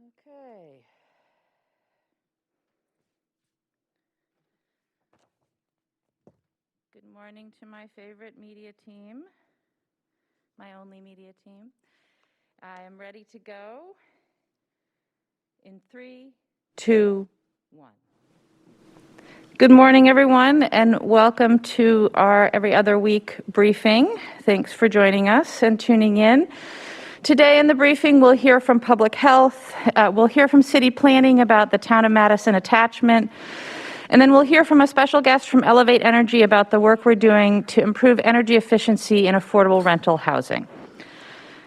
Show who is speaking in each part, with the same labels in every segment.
Speaker 1: Okay. Good morning to my favorite media team, my only media team. I am ready to go in 3, 2, 1. Good morning, everyone, and welcome to our every other week briefing. Thanks for joining us and tuning in. Today in the briefing, we'll hear from Public Health, we'll hear from City Planning about the Town of Madison attachment, and then we'll hear from a special guest from Elevate Energy about the work we're doing to improve energy efficiency in affordable rental housing.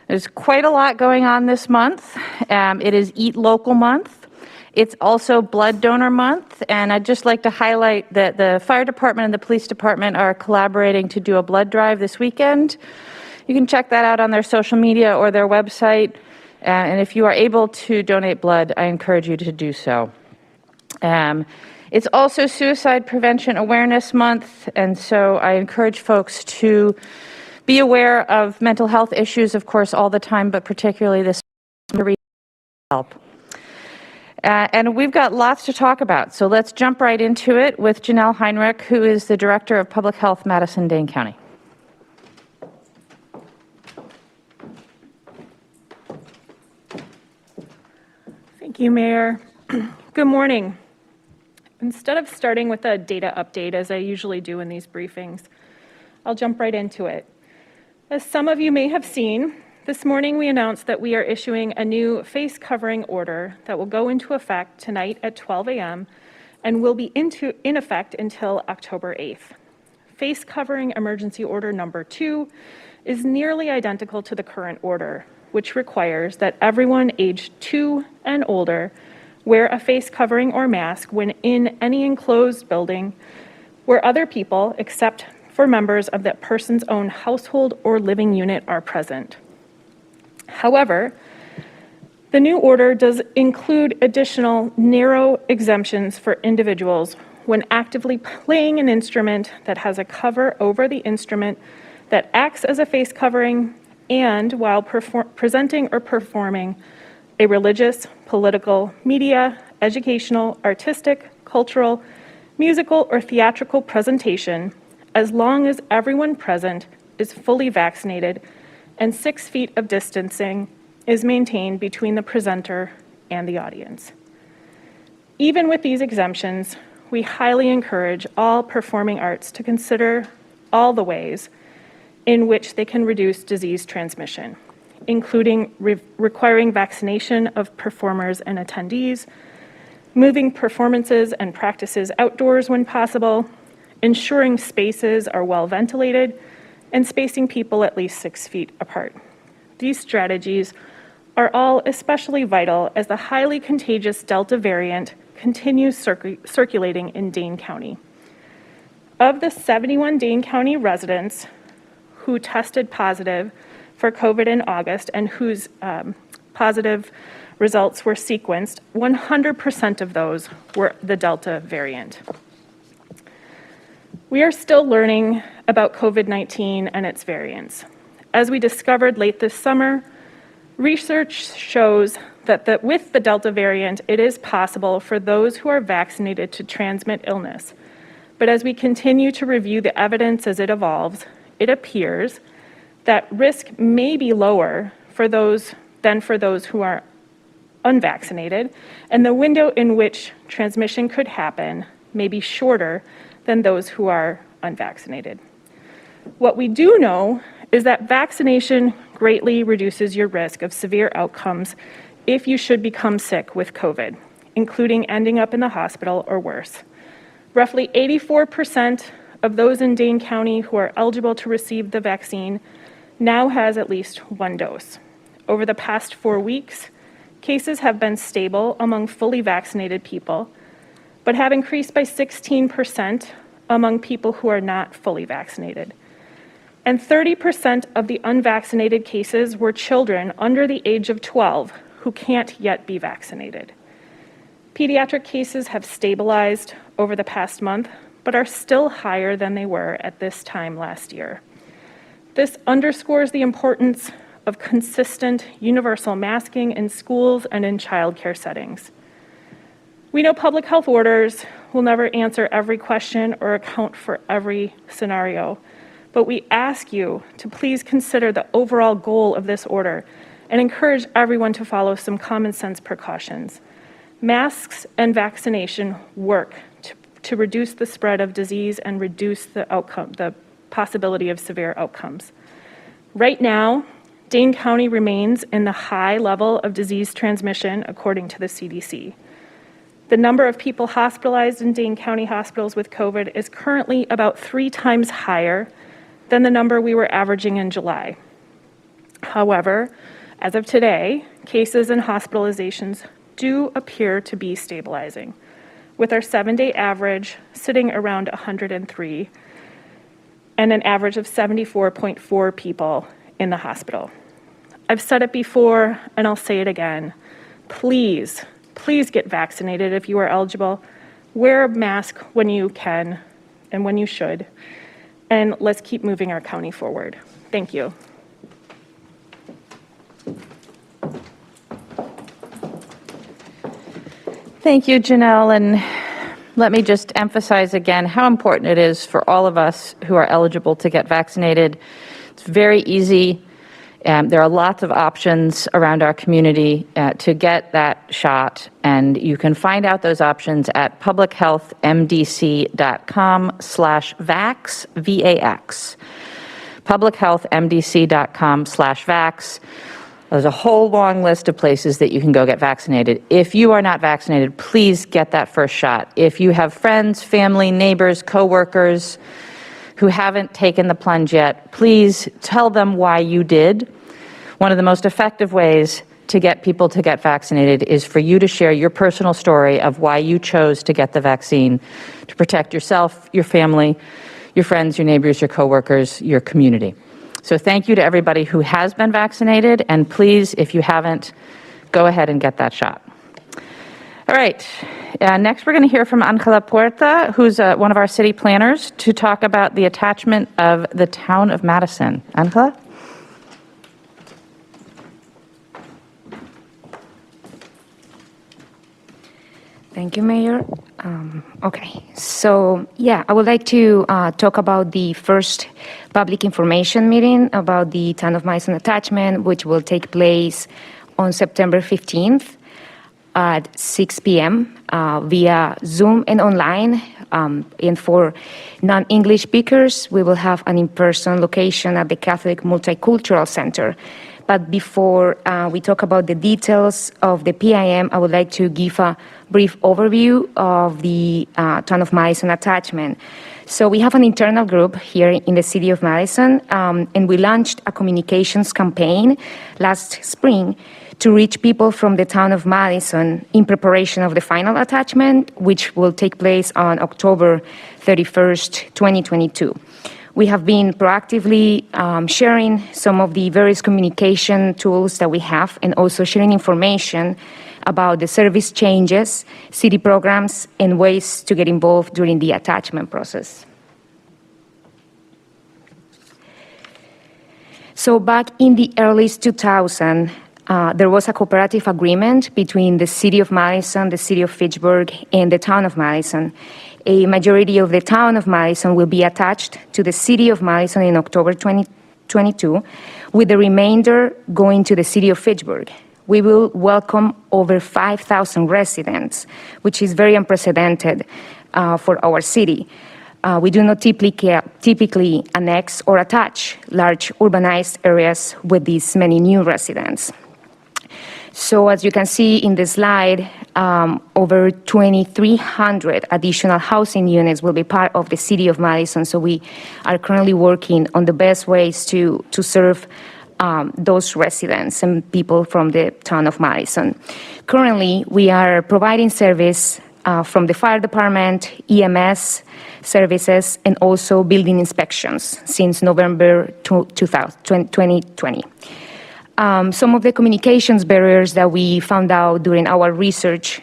Speaker 1: There's quite a lot going on this month. It is Eat Local Month. It's also Blood Donor Month, and I'd just like to highlight that the fire department and the police department are collaborating to do a blood drive this weekend. You can check that out on their social media or their website, and if you are able to donate blood, I encourage you to do so. It's also Suicide Prevention Awareness Month, and so I encourage folks to be aware of mental health issues, of course, all the time, but particularly this help. And we've got lots to talk about, so let's jump right into it with Janelle Heinrich, who is the Director of Public Health, Madison-Dane County.
Speaker 2: Thank you, Mayor. Good morning. Instead of starting with a data update, as I usually do in these briefings, I'll jump right into it. As some of you may have seen, this morning we announced that we are issuing a new face covering order that will go into effect tonight at 12 a.m. and will be in effect until October 8th. Face covering emergency order number 2 is nearly identical to the current order, which requires that everyone aged 2 and older wear a face covering or mask when in any enclosed building where other people, except for members of that person's own household or living unit, are present. However, the new order does include additional narrow exemptions for individuals when actively playing an instrument that has a cover over the instrument that acts as a face covering, and while presenting or performing a religious, political, media, educational, artistic, cultural, musical, or theatrical presentation, as long as everyone present is fully vaccinated and 6 feet of distancing is maintained between the presenter and the audience. Even with these exemptions, we highly encourage all performing arts to consider all the ways in which they can reduce disease transmission, including requiring vaccination of performers and attendees, moving performances and practices outdoors when possible, ensuring spaces are well ventilated, and spacing people at least 6 feet apart. These strategies are all especially vital as the highly contagious Delta variant continues circulating in Dane County. Of the 71 Dane County residents who tested positive for COVID in August and whose positive results were sequenced, 100% of those were the Delta variant. We are still learning about COVID-19 and its variants. As we discovered late this summer, research shows that with the Delta variant, it is possible for those who are vaccinated to transmit illness. But as we continue to review the evidence as it evolves, it appears that risk may be lower than for those who are unvaccinated, and the window in which transmission could happen may be shorter than those who are unvaccinated. What we do know is that vaccination greatly reduces your risk of severe outcomes if you should become sick with COVID, including ending up in the hospital or worse. Roughly 84% of those in Dane County who are eligible to receive the vaccine now has at least 1 dose. Over the past 4 weeks, cases have been stable among fully vaccinated people, but have increased by 16% among people who are not fully vaccinated. And 30% of the unvaccinated cases were children under the age of 12 who can't yet be vaccinated. Pediatric cases have stabilized over the past month, but are still higher than they were at this time last year. This underscores the importance of consistent universal masking in schools and in childcare settings. We know public health orders will never answer every question or account for every scenario, but we ask you to please consider the overall goal of this order and encourage everyone to follow some common sense precautions. Masks and vaccination work to reduce the spread of disease and reduce the possibility of severe outcomes. Right now, Dane County remains in the high level of disease transmission according to the CDC. The number of people hospitalized in Dane County hospitals with COVID is currently about 3 times higher than the number we were averaging in July. However, as of today, cases and hospitalizations do appear to be stabilizing, with our 7-day average sitting around 103 and an average of 74.4 people in the hospital. I've said it before and I'll say it again. Please get vaccinated if you are eligible. Wear a mask when you can and when you should. And let's keep moving our county forward. Thank you.
Speaker 1: Thank you, Janelle, and let me just emphasize again how important it is for all of us who are eligible to get vaccinated. It's very easy. There are lots of options around our community to get that shot, and you can find out those options at publichealthmdc.com/vax, V-A-X. publichealthmdc.com/vax. There's a whole long list of places that you can go get vaccinated. If you are not vaccinated, please get that first shot. If you have friends, family, neighbors, coworkers who haven't taken the plunge yet, please tell them why you did. One of the most effective ways to get people to get vaccinated is for you to share your personal story of why you chose to get the vaccine to protect yourself, your family, your friends, your neighbors, your coworkers, your community. So thank you to everybody who has been vaccinated, and please, if you haven't, go ahead and get that shot. All right, next we're going to hear from Angela Puerta, who's one of our city planners, to talk about the attachment of the Town of Madison. Angela?
Speaker 3: Thank you, Mayor. Okay, so yeah, I would like to talk about the first public information meeting about the Town of Madison attachment, which will take place on September 15th at 6 p.m. Via Zoom and online. And for non-English speakers, we will have an in-person location at the Catholic Multicultural Center. But before we talk about the details of the PIM, I would like to give a brief overview of the Town of Madison attachment. So we have an internal group here in the City of Madison, and we launched a communications campaign last spring to reach people from the Town of Madison in preparation of the final attachment, which will take place on October 31st, 2022. We have been proactively sharing some of the various communication tools that we have, and also sharing information about the service changes, city programs, and ways to get involved during the attachment process. So back in the early 2000s, there was a cooperative agreement between the City of Madison, the City of Fitchburg, and the Town of Madison. A majority of the Town of Madison will be attached to the City of Madison in October 2022, with the remainder going to the City of Fitchburg. We will welcome over 5,000 residents, which is very unprecedented for our city. We do not typically annex or attach large urbanized areas with these many new residents. So as you can see in the slide, over 2,300 additional housing units will be part of the City of Madison. So we are currently working on the best ways to serve those residents and people from the Town of Madison. Currently, we are providing service from the fire department, EMS services, and also building inspections since November 2020. Some of the communications barriers that we found out during our research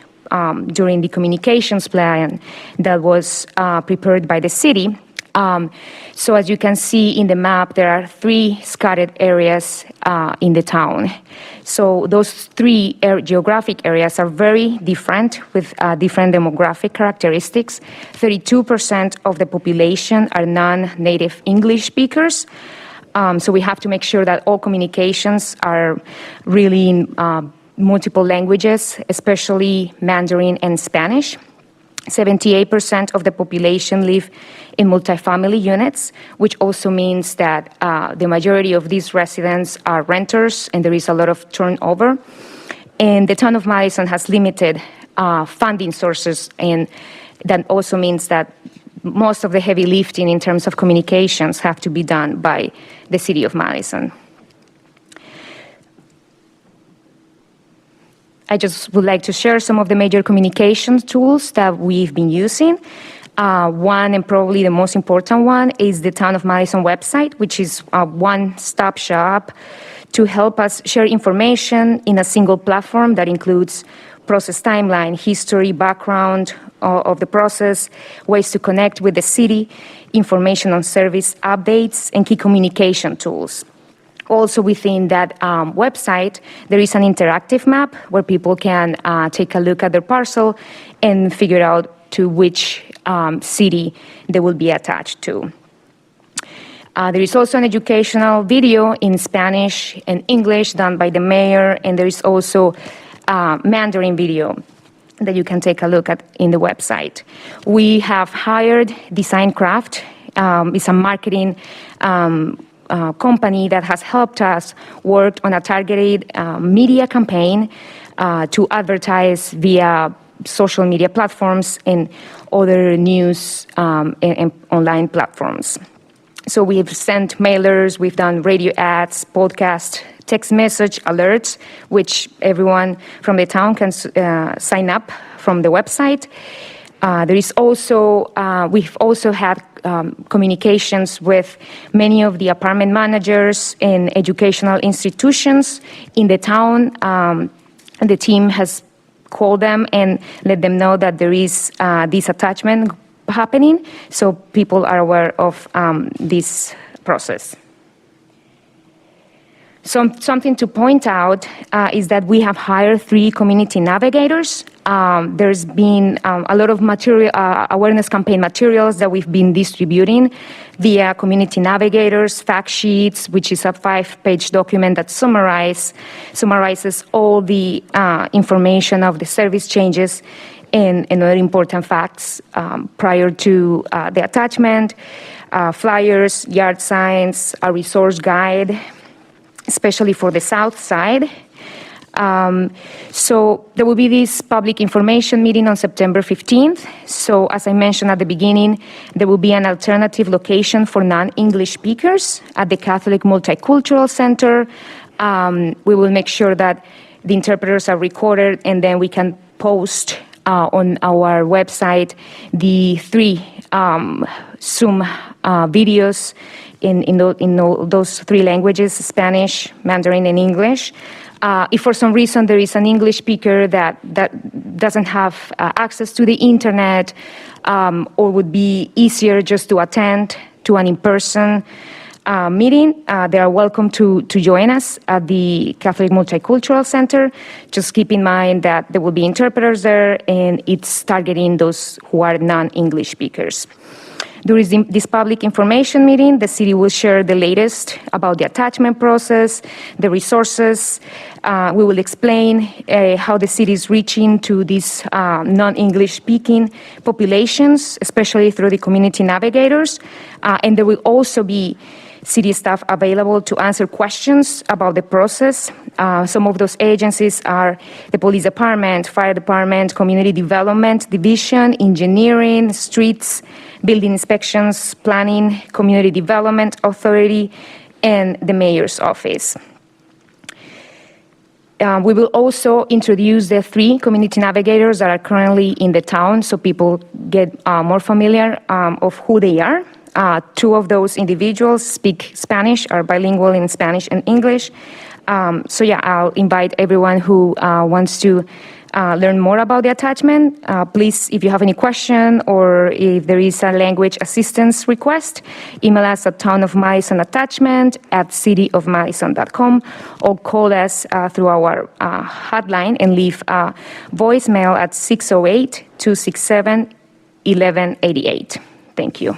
Speaker 3: during the communications plan that was prepared by the city So as you can see in the map, there are 3 scattered areas in the town. So those 3 geographic areas are very different with different demographic characteristics. 32% of the population are non-native English speakers. So we have to make sure that all communications are really in multiple languages, especially Mandarin and Spanish. 78% of the population live in multifamily units, which also means that the majority of these residents are renters and there is a lot of turnover. And the town of Madison has limited funding sources, and that also means that most of the heavy lifting in terms of communications have to be done by the City of Madison. I just would like to share some of the major communication tools that we've been using. One, and probably the most important one, is the Town of Madison website, which is a one-stop shop to help us share information in a single platform that includes process timeline, history, background of the process, ways to connect with the city, information on service updates, and key communication tools. Also within that website, there is an interactive map where people can take a look at their parcel and figure out to which city they will be attached to. There is also an educational video in Spanish and English done by the mayor, and there is also Mandarin video that you can take a look at in the website. We have hired Design Craft. It's a marketing company that has helped us work on a targeted media campaign to advertise via social media platforms and other news and online platforms. So we've sent mailers, we've done radio ads, podcast, text message alerts, which everyone from the town can sign up from the website. There is also, we've also had communications with many of the apartment managers and educational institutions in the town. And the team has called them and let them know that there is this attachment happening, so people are aware of this process. Something to point out is that we have hired 3 community navigators. There's been a lot of material, awareness campaign materials that we've been distributing via community navigators, fact sheets, which is a 5-page document that summarizes all the information of the service changes and other important facts prior to the attachment, flyers, yard signs, a resource guide, especially for the south side. So there will be this public information meeting on September 15th. So as I mentioned at the beginning, there will be an alternative location for non-English speakers at the Catholic Multicultural Center. We will make sure that the interpreters are recorded, and then we can post on our website the 3 Zoom videos in those 3 languages, Spanish, Mandarin, and English. If for some reason there is an English speaker that doesn't have access to the internet, or would be easier just to attend to an in-person meeting, they are welcome to join us at the Catholic Multicultural Center. Just keep in mind that there will be interpreters there, and it's targeting those who are non-English speakers. During this public information meeting, the city will share the latest about the attachment process, the resources. We will explain how the city is reaching to these non-English speaking populations, especially through the community navigators. And there will also be city staff available to answer questions about the process. Some of those agencies are the police department, fire department, community development division, engineering, streets, building inspections, planning, community development authority, and the mayor's office. We will also introduce the 3 community navigators that are currently in the town, so people get more familiar of who they are. 2 of those individuals speak Spanish, are bilingual in Spanish and English. So yeah, I'll invite everyone who wants to learn more about the attachment. Please, if you have any question or if there is a language assistance request, email us at townofmadison@cityofmadison.com or call us through our hotline and leave a voicemail at 608-267-1188. Thank you.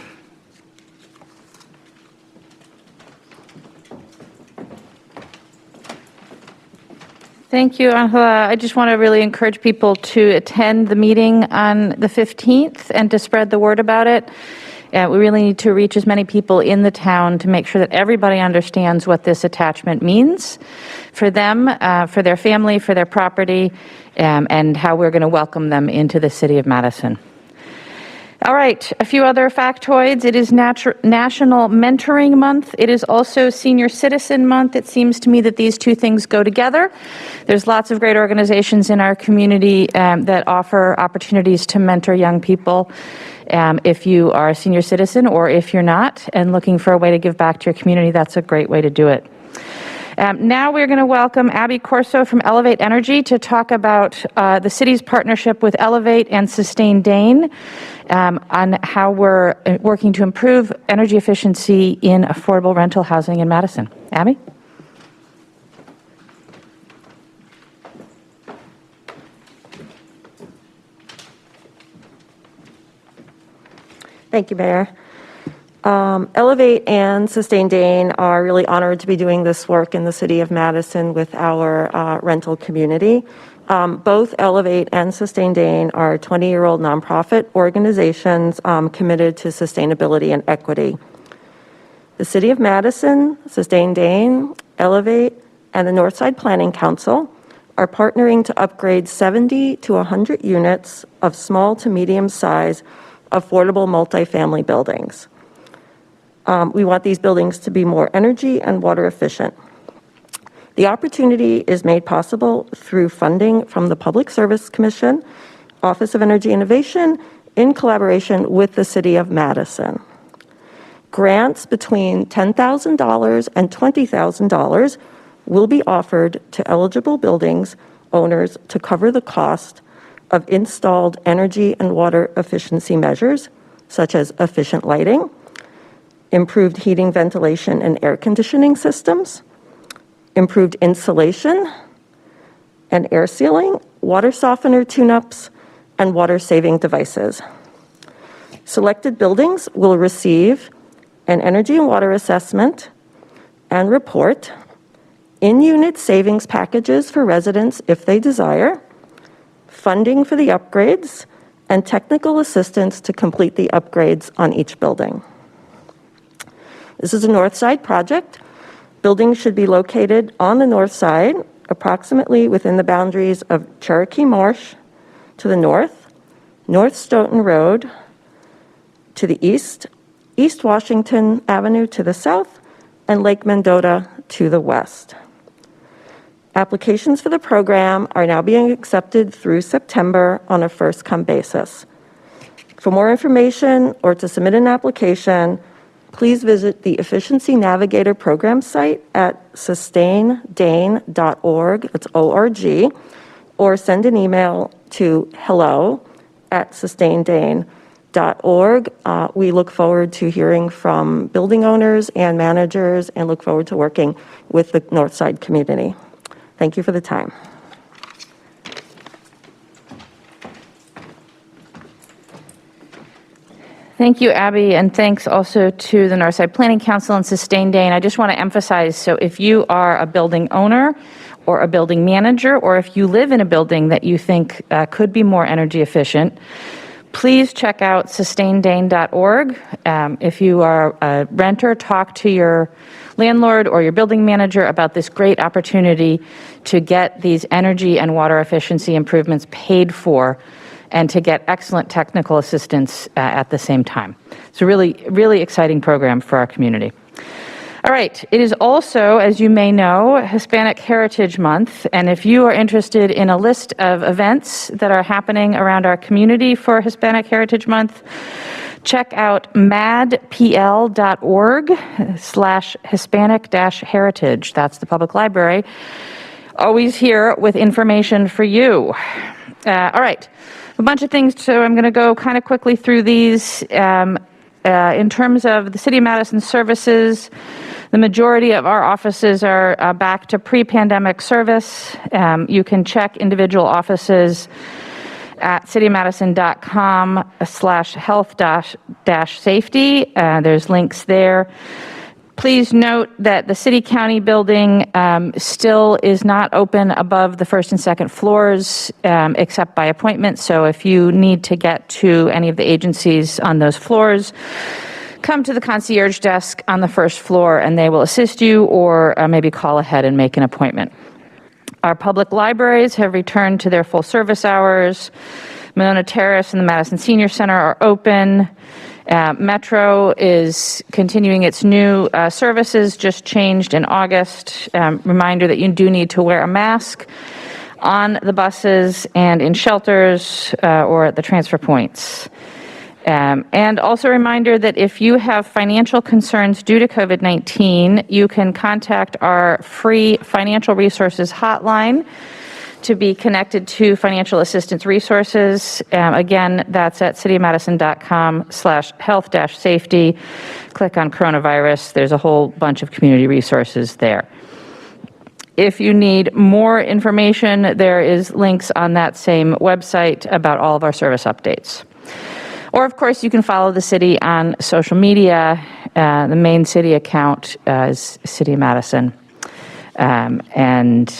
Speaker 1: Thank you, Angela. I just want to really encourage people to attend the meeting on the 15th and to spread the word about it. We really need to reach as many people in the town to make sure that everybody understands what this attachment means for them, for their family, for their property, and how we're going to welcome them into the City of Madison. All right, a few other factoids. It is National Mentoring Month. It is also Senior Citizen Month. It seems to me that these two things go together. There's lots of great organizations in our community that offer opportunities to mentor young people if you are a senior citizen or if you're not and looking for a way to give back to your community. That's a great way to do it. Now we're going to welcome Abigail Corso from Elevate Energy to talk about the city's partnership with Elevate and Sustain Dane on how we're working to improve energy efficiency in affordable rental housing in Madison. Abby?
Speaker 4: Thank you, Mayor. Elevate and Sustain Dane are really honored to be doing this work in the City of Madison with our rental community. Both Elevate and Sustain Dane are 20-year-old nonprofit organizations committed to sustainability and equity. The City of Madison, Sustain Dane, Elevate, and the Northside Planning Council are partnering to upgrade 70 to 100 units of small to medium-size affordable multifamily buildings. We want these buildings to be more energy and water efficient. The opportunity is made possible through funding from the Public Service Commission, Office of Energy Innovation, in collaboration with the City of Madison. Grants between $10,000 and $20,000 will be offered to eligible buildings owners to cover the cost of installed energy and water efficiency measures, such as efficient lighting, improved heating, ventilation, and air conditioning systems, improved insulation and air sealing, water softener tune-ups, and water-saving devices. Selected buildings will receive an energy and water assessment and report, in-unit savings packages for residents if they desire, funding for the upgrades, and technical assistance to complete the upgrades on each building. This is a north side project. Buildings should be located on the north side, approximately within the boundaries of Cherokee Marsh to the north, North Stoughton Road to the east, East Washington Avenue to the south, and Lake Mendota to the west. Applications for the program are now being accepted through September on a first-come basis. For more information or to submit an application, please visit the Efficiency Navigator program site at sustaindane.org, that's O-R-G, or send an email to hello@sustaindane.org. We look forward to hearing from building owners and managers and look forward to working with the Northside community. Thank you for the time.
Speaker 1: Thank you, Abby, and thanks also to the Northside Planning Council and Sustain Dane. I just want to emphasize, so if you are a building owner or a building manager, or if you live in a building that you think could be more energy efficient, please check out sustaindane.org. If you are a renter, talk to your landlord or your building manager about this great opportunity to get these energy and water efficiency improvements paid for and to get excellent technical assistance at the same time. It's a really, really exciting program for our community. All right, it is also, as you may know, Hispanic Heritage Month, and if you are interested in a list of events that are happening around our community for Hispanic Heritage Month, check out madpl.org/Hispanic-heritage. That's the public library. Always here with information for you. All right, a bunch of things, so I'm going to go kind of quickly through these. In terms of the City of Madison services, the majority of our offices are back to pre-pandemic service. You can check individual offices at cityofmadison.com/health-safety. There's links there. Please note that the city-county building still is not open above the first and second floors except by appointment. So if you need to get to any of the agencies on those floors, come to the concierge desk on the first floor and they will assist you, or maybe call ahead and make an appointment. Our public libraries have returned to their full service hours. Monona Terrace and the Madison Senior Center are open. Metro is continuing its new services, just changed in August. Reminder that you do need to wear a mask on the buses and in shelters or at the transfer points. And also a reminder that if you have financial concerns due to COVID-19, you can contact our free financial resources hotline to be connected to financial assistance resources. Again, that's at cityofmadison.com/health-safety. Click on coronavirus. There's a whole bunch of community resources there. If you need more information, there is links on that same website about all of our service updates. Or, of course, you can follow the city on social media. The main city account is City of Madison. And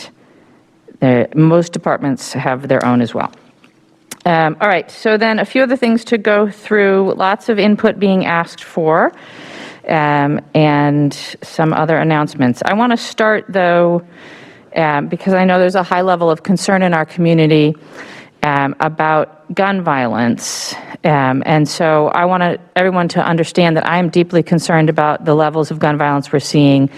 Speaker 1: most departments have their own as well. All right, so then a few other things to go through. Lots of input being asked for, and some other announcements. I want to start, though, because I know there's a high level of concern in our community about gun violence. And so I want everyone to understand that I am deeply concerned about the levels of gun violence we're seeing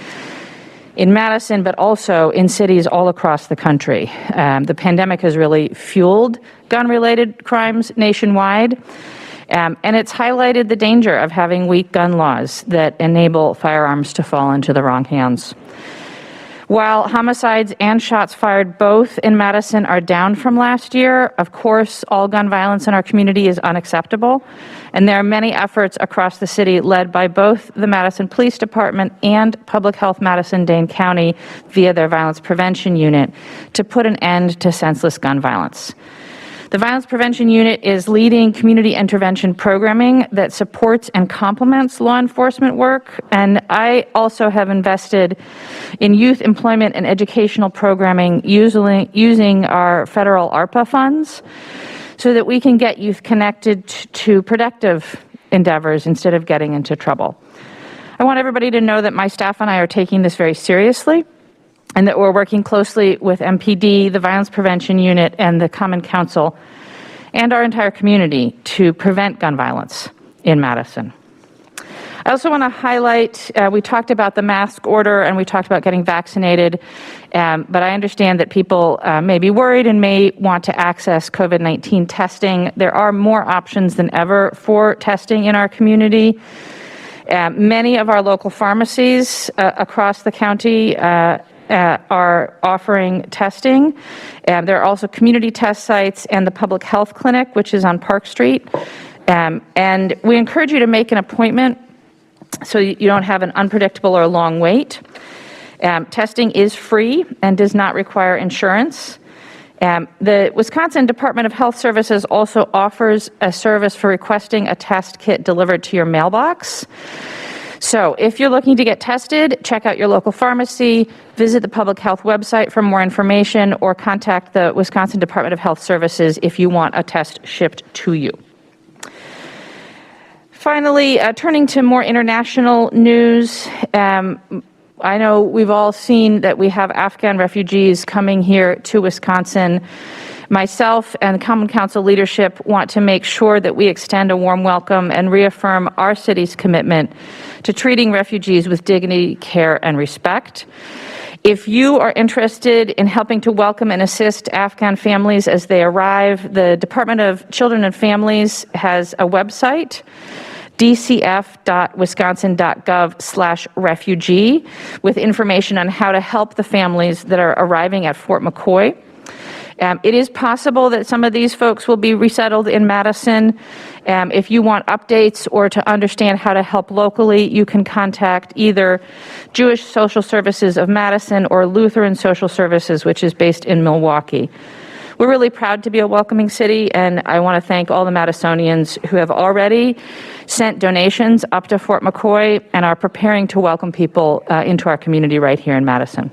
Speaker 1: in Madison, but also in cities all across the country. The pandemic has really fueled gun-related crimes nationwide, and it's highlighted the danger of having weak gun laws that enable firearms to fall into the wrong hands. While homicides and shots fired both in Madison are down from last year, of course, all gun violence in our community is unacceptable. And there are many efforts across the city led by both the Madison Police Department and Public Health Madison-Dane County via their Violence Prevention Unit to put an end to senseless gun violence. The Violence Prevention Unit is leading community intervention programming that supports and complements law enforcement work. And I also have invested in youth employment and educational programming using our federal ARPA funds so that we can get youth connected to productive endeavors instead of getting into trouble. I want everybody to know that my staff and I are taking this very seriously, and that we're working closely with MPD, the Violence Prevention Unit, and the Common Council, and our entire community to prevent gun violence in Madison. I also want to highlight, we talked about the mask order and we talked about getting vaccinated, but I understand that people may be worried and may want to access COVID-19 testing. There are more options than ever for testing in our community. Many of our local pharmacies across the county are offering testing. There are also community test sites and the public health clinic, which is on Park Street. And we encourage you to make an appointment so you don't have an unpredictable or long wait. Testing is free and does not require insurance. The Wisconsin Department of Health Services also offers a service for requesting a test kit delivered to your mailbox. So if you're looking to get tested, check out your local pharmacy, visit the public health website for more information, or contact the Wisconsin Department of Health Services if you want a test shipped to you. Finally, turning to more international news, I know we've all seen that we have Afghan refugees coming here to Wisconsin. Myself and Common Council leadership want to make sure that we extend a warm welcome and reaffirm our city's commitment to treating refugees with dignity, care, and respect. If you are interested in helping to welcome and assist Afghan families as they arrive, the Department of Children and Families has a website dcf.wisconsin.gov/refugee with information on how to help the families that are arriving at Fort McCoy. It is possible that some of these folks will be resettled in Madison. If you want updates or to understand how to help locally, you can contact either Jewish Social Services of Madison or Lutheran Social Services, which is based in Milwaukee. We're really proud to be a welcoming city, and I want to thank all the Madisonians who have already sent donations up to Fort McCoy and are preparing to welcome people into our community right here in Madison.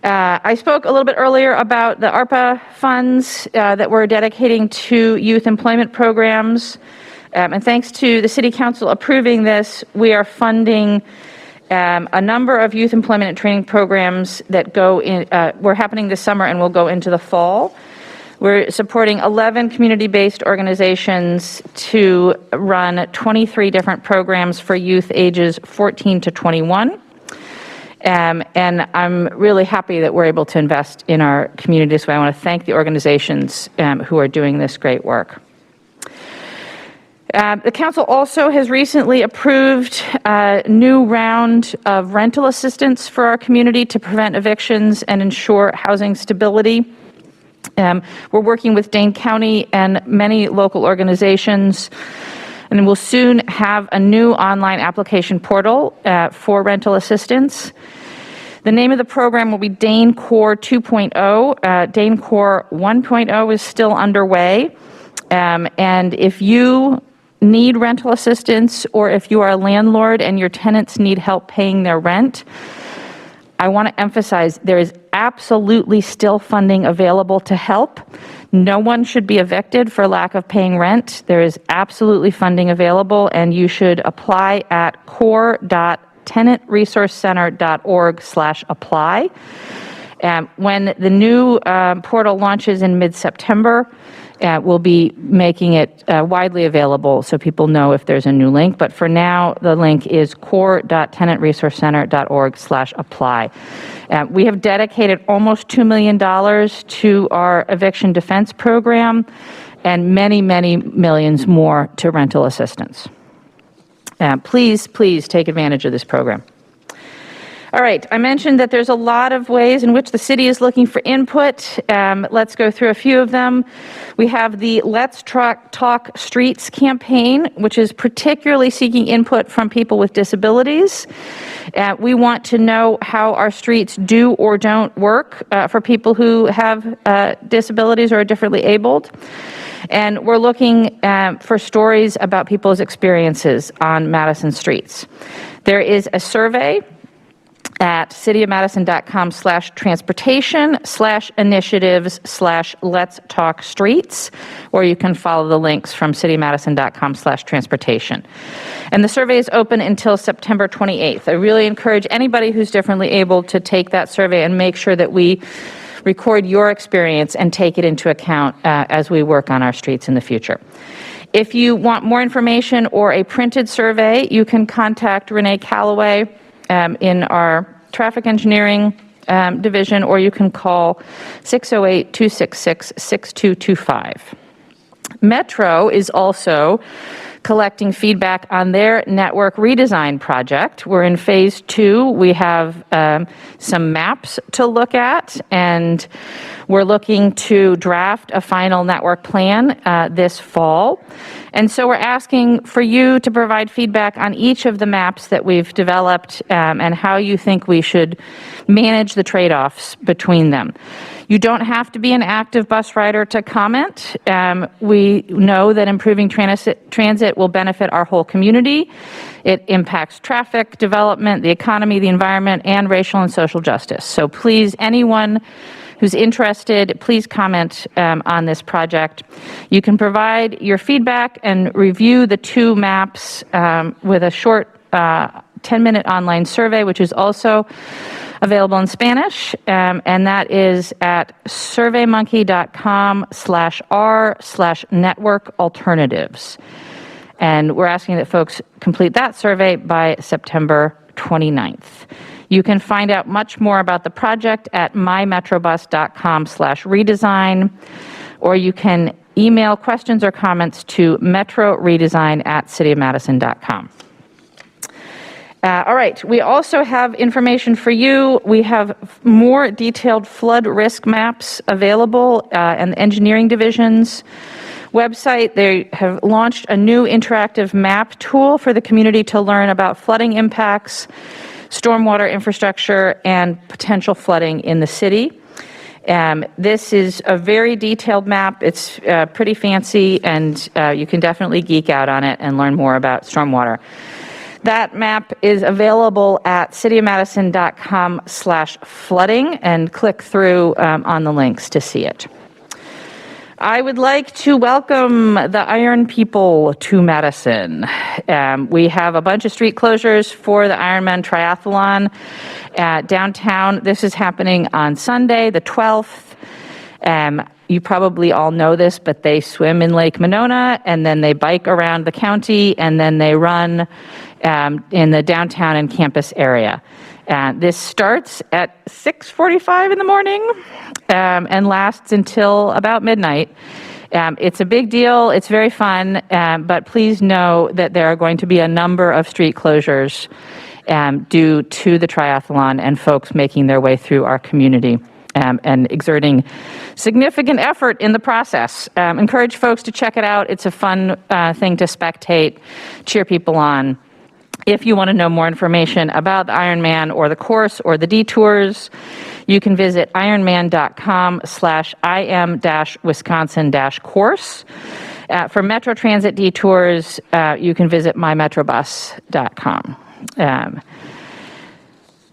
Speaker 1: I spoke a little bit earlier about the ARPA funds that we're dedicating to youth employment programs. And thanks to the City Council approving this, we are funding a number of youth employment and training programs that were happening this summer and will go into the fall. We're supporting 11 community-based organizations to run 23 different programs for youth ages 14 to 21. And I'm really happy that we're able to invest in our community. So I want to thank the organizations who are doing this great work. The council also has recently approved a new round of rental assistance for our community to prevent evictions and ensure housing stability. We're working with Dane County and many local organizations, and we'll soon have a new online application portal for rental assistance. The name of the program will be Dane Core 2.0. Dane Core 1.0 is still underway. And if you need rental assistance, or if you are a landlord and your tenants need help paying their rent, I want to emphasize there is absolutely still funding available to help. No one should be evicted for lack of paying rent. There is absolutely funding available, and you should apply at core.tenantresourcecenter.org/apply. When the new portal launches in mid-September, we'll be making it widely available so people know if there's a new link. But for now, the link is core.tenantresourcecenter.org/apply. We have dedicated almost $2 million to our eviction defense program and many, many millions more to rental assistance. Please take advantage of this program. All right, I mentioned that there's a lot of ways in which the city is looking for input. Let's go through a few of them. We have the Let's Talk Streets campaign, which is particularly seeking input from people with disabilities. We want to know how our streets do or don't work for people who have disabilities or are differently abled. And we're looking for stories about people's experiences on Madison streets. There is a survey at cityofmadison.com/transportation/initiatives/let's talk streets, or you can follow the links from cityofmadison.com/transportation. And the survey is open until September 28th. I really encourage anybody who's differently able to take that survey and make sure that we record your experience and take it into account as we work on our streets in the future. If you want more information or a printed survey, you can contact Renee Calloway in our traffic engineering division, or you can call 608-266-6225. Metro is also collecting feedback on their network redesign project. We're in phase 2. We have some maps to look at, and we're looking to draft a final network plan this fall. And so we're asking for you to provide feedback on each of the maps that we've developed and how you think we should manage the trade-offs between them. You don't have to be an active bus rider to comment. We know that improving transit will benefit our whole community. It impacts traffic, development, the economy, the environment, and racial and social justice. So please, anyone who's interested, please comment on this project. You can provide your feedback and review the 2 maps with a short 10-minute online survey, which is also available in Spanish, and that is at surveymonkey.com/r/network alternatives. And we're asking that folks complete that survey by September 29th. You can find out much more about the project at mymetrobus.com/redesign, or you can email questions or comments to metroredesign@cityofmadison.com. All right, we also have information for you. We have more detailed flood risk maps available and the engineering division's website. They have launched a new interactive map tool for the community to learn about flooding impacts, stormwater infrastructure, and potential flooding in the city. This is a very detailed map. It's pretty fancy, and you can definitely geek out on it and learn more about stormwater. That map is available at cityofmadison.com/flooding, and click through on the links to see it. I would like to welcome the Iron people to Madison. We have a bunch of street closures for the Ironman Triathlon downtown. This is happening on Sunday, the 12th. You probably all know this, but they swim in Lake Monona, and then they bike around the county, and then they run in the downtown and campus area. This starts at 6:45 in the morning and lasts until about midnight. It's a big deal. It's very fun, but please know that there are going to be a number of street closures due to the triathlon and folks making their way through our community and exerting significant effort in the process. Encourage folks to check it out. It's a fun thing to spectate, cheer people on. If you want to know more information about the Ironman or the course or the detours, you can visit ironman.com/im-wisconsin-course. For Metro Transit detours, you can visit mymetrobus.com.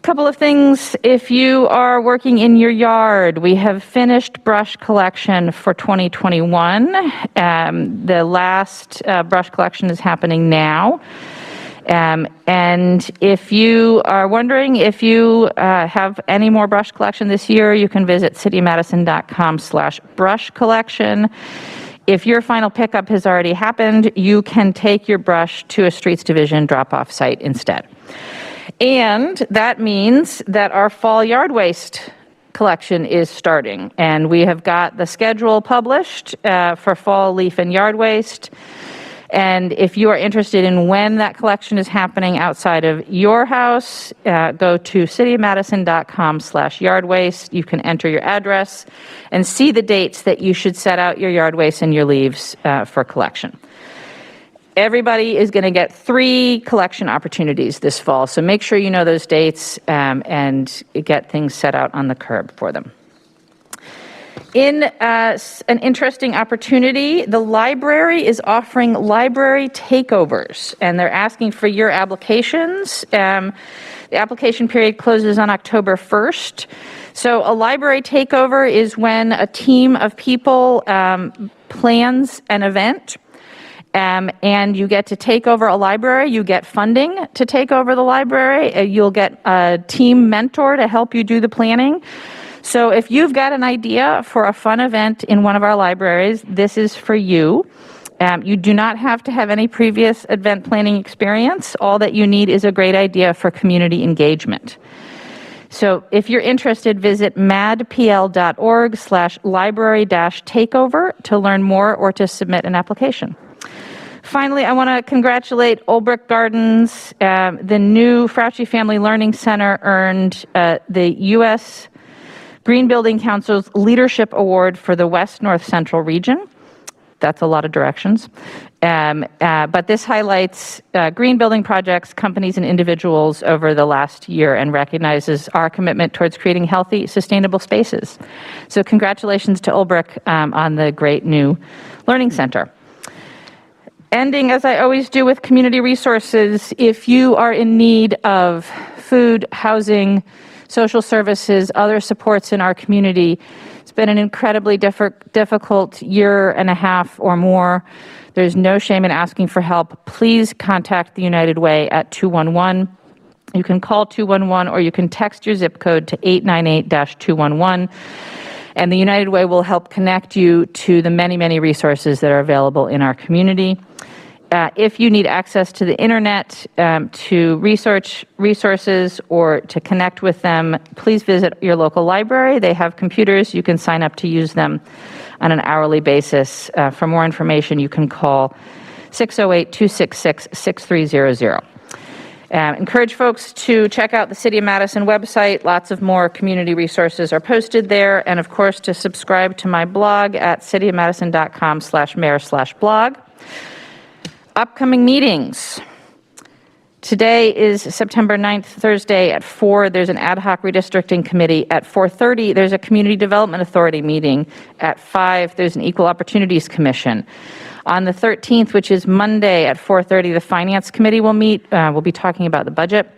Speaker 1: Couple of things. If you are working in your yard, we have finished brush collection for 2021. The last brush collection is happening now. And if you are wondering if you have any more brush collection this year, you can visit cityofmadison.com/brush collection. If your final pickup has already happened, you can take your brush to a streets division drop-off site instead. And that means that our fall yard waste collection is starting, and we have got the schedule published for fall leaf and yard waste. And if you are interested in when that collection is happening outside of your house, go to cityofmadison.com/yard waste. You can enter your address and see the dates that you should set out your yard waste and your leaves for collection. Everybody is going to get 3 collection opportunities this fall, so make sure you know those dates and get things set out on the curb for them. In an interesting opportunity, the library is offering library takeovers, and they're asking for your applications. The application period closes on October 1st. So a library takeover is when a team of people plans an event, and you get to take over a library. You get funding to take over the library. You'll get a team mentor to help you do the planning. So if you've got an idea for a fun event in one of our libraries, this is for you. You do not have to have any previous event planning experience. All that you need is a great idea for community engagement. So if you're interested, visit madpl.org/library-takeover to learn more or to submit an application. Finally, I want to congratulate Old Brick Gardens. The new Frautschi Family Learning Center earned the U.S. Green Building Council's Leadership Award for the West North Central region. That's a lot of directions. But this highlights green building projects, companies, and individuals over the last year and recognizes our commitment towards creating healthy, sustainable spaces. So congratulations to Ulbrich on the great new learning center. Ending, as I always do, with community resources. If you are in need of food, housing, social services, other supports in our community, it's been an incredibly difficult year and a half or more. There's no shame in asking for help. Please contact the United Way at 211. You can call 211 or you can text your zip code to 898-211. And the United Way will help connect you to the many, many resources that are available in our community. If you need access to the internet, to resources, or to connect with them, please visit your local library. They have computers. You can sign up to use them on an hourly basis. For more information, you can call 608-266-6300. Encourage folks to check out the City of Madison website. Lots of more community resources are posted there. And of course, to subscribe to my blog at cityofmadison.com/mayor/blog. Upcoming meetings. Today is September 9th, Thursday at 4. There's an ad hoc redistricting committee. At 4:30, there's a Community Development Authority meeting. At 5, there's an Equal Opportunities Commission. On the 13th, which is Monday at 4:30, the Finance Committee will meet. We'll be talking about the budget,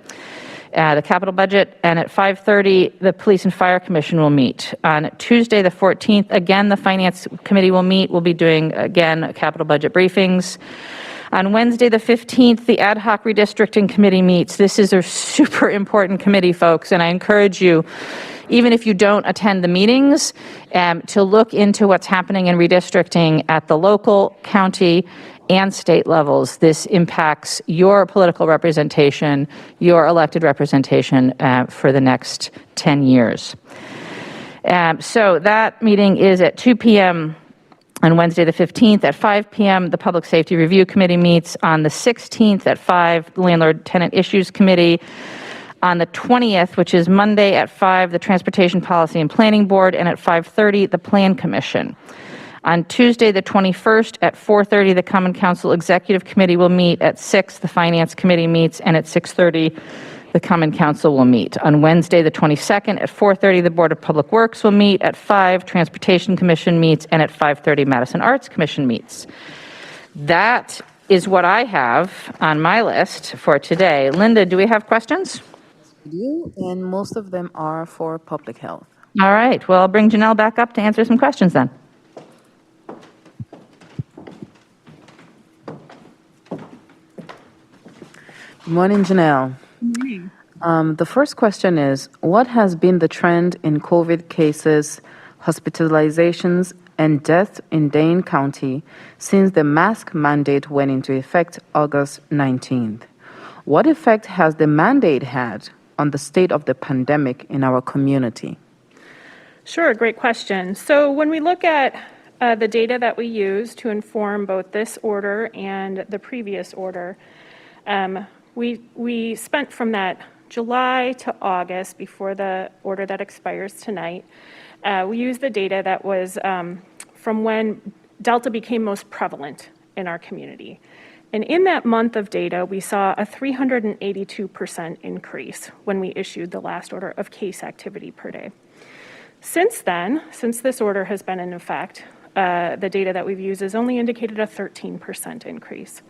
Speaker 1: the capital budget. And at 5:30, the Police and Fire Commission will meet. On Tuesday, the 14th, again, the Finance Committee will meet. We'll be doing, again, capital budget briefings. On Wednesday, the 15th, the Ad hoc Redistricting Committee meets. This is a super important committee, folks, and I encourage you, even if you don't attend the meetings, to look into what's happening in redistricting at the local, county, and state levels. This impacts your political representation, your elected representation for the next 10 years. So that meeting is at 2 p.m. on Wednesday the 15th. At 5 p.m., the Public Safety Review Committee meets. On the 16th at 5, the Landlord Tenant Issues Committee. On the 20th, which is Monday at 5, the Transportation Policy and Planning Board, and at 5:30, the Plan Commission. On Tuesday, the 21st, at 4:30, the Common Council Executive Committee will meet. At 6, the Finance Committee meets, and at 6:30, the Common Council will meet. On Wednesday, the 22nd, at 4:30, the Board of Public Works will meet. At 5, Transportation Commission meets, and at 5:30, Madison Arts Commission meets. That is what I have on my list for today. Linda, do we have questions?
Speaker 5: We do, and most of them are for public health.
Speaker 1: All right. Well, I'll bring Janelle back up to answer some questions then.
Speaker 5: Good morning, Janelle. The first question is, what has been the trend in COVID cases, hospitalizations, and deaths in Dane County since the mask mandate went into effect August 19th? What effect has the mandate had on the state of the pandemic in our community?
Speaker 2: Sure, great question. So when we look at the data that we use to inform both this order and the previous order, we spent from that July to August, before the order that expires tonight, we used the data that was from when Delta became most prevalent in our community. And in that month of data, we saw a 382% increase when we issued the last order of case activity per day. Since then, since this order has been in effect, the data that we've used has only indicated a 13% increase.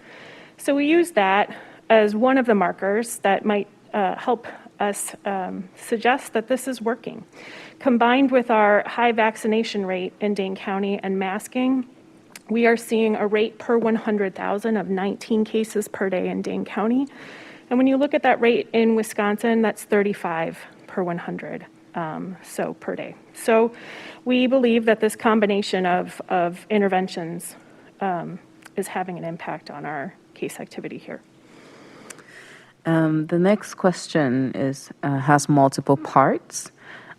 Speaker 2: So we use that as one of the markers that might help us suggest that this is working. Combined with our high vaccination rate in Dane County and masking, we are seeing a rate per 100,000 of 19 cases per day in Dane County. And when you look at that rate in Wisconsin, that's 35 per 100, so per day. So we believe that this combination of interventions is having an impact on our case activity here.
Speaker 5: The next question has multiple parts,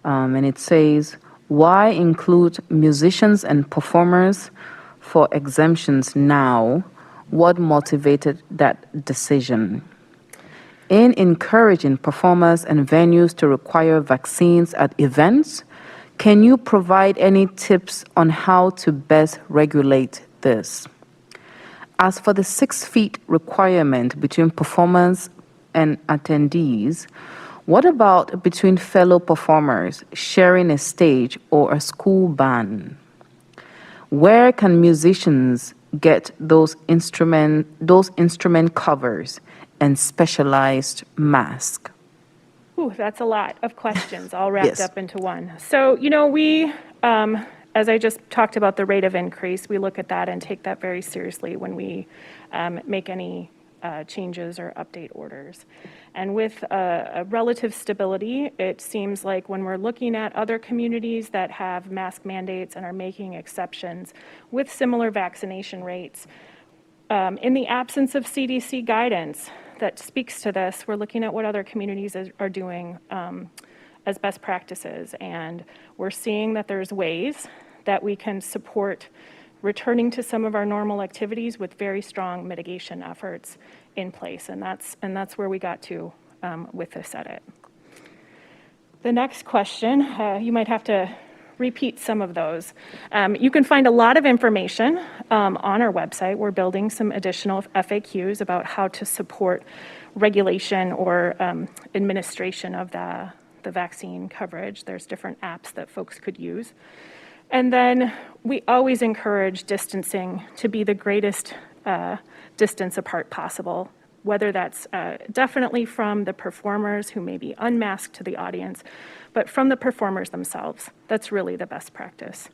Speaker 5: and it says, why include musicians and performers for exemptions now? What motivated that decision? In encouraging performers and venues to require vaccines at events, can you provide any tips on how to best regulate this? As for the 6 feet requirement between performers and attendees, what about between fellow performers sharing a stage or a school band? Where can musicians get those instrument covers and specialized masks?
Speaker 2: Ooh, that's a lot of questions all wrapped
Speaker 5: Yes.
Speaker 2: up into one. So, we, as I just talked about the rate of increase, we look at that and take that very seriously when we make any changes or update orders. And with a relative stability, it seems like when we're looking at other communities that have mask mandates and are making exceptions with similar vaccination rates, In the absence of CDC guidance that speaks to this, we're looking at what other communities are doing as best practices. And we're seeing that there's ways that we can support returning to some of our normal activities with very strong mitigation efforts in place. And that's where we got to with this edit. The next question, you might have to repeat some of those. You can find a lot of information on our website. We're building some additional FAQs about how to support regulation or administration of the vaccine coverage. There's different apps that folks could use. And then we always encourage distancing to be the greatest distance apart possible, whether that's definitely from the performers who may be unmasked to the audience, but from the performers themselves. That's really the best practice.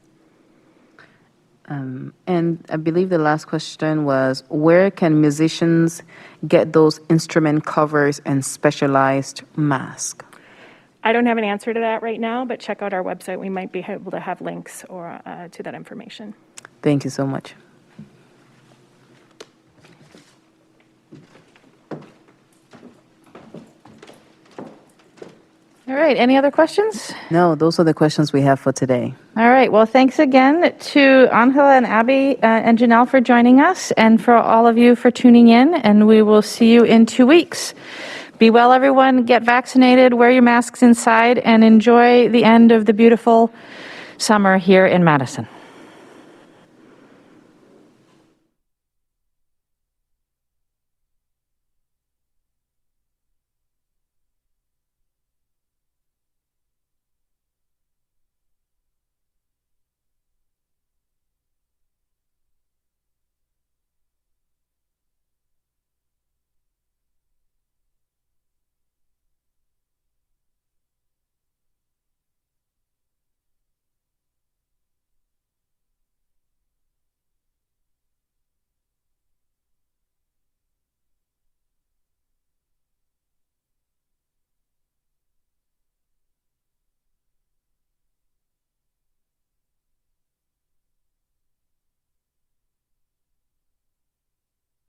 Speaker 5: And I believe the last question was, where can musicians get those instrument covers and specialized masks?
Speaker 2: I don't have an answer to that right now, but check out our website. We might be able to have links or to that information.
Speaker 5: Thank you so much.
Speaker 1: All right, any other questions?
Speaker 5: No, those are the questions we have for today.
Speaker 1: All right, well, thanks again to Angela and Abby and Janelle for joining us, and for all of you for tuning in, and we will see you in 2 weeks. Be well, everyone. Get vaccinated, wear your masks inside, and enjoy the end of the beautiful summer here in Madison.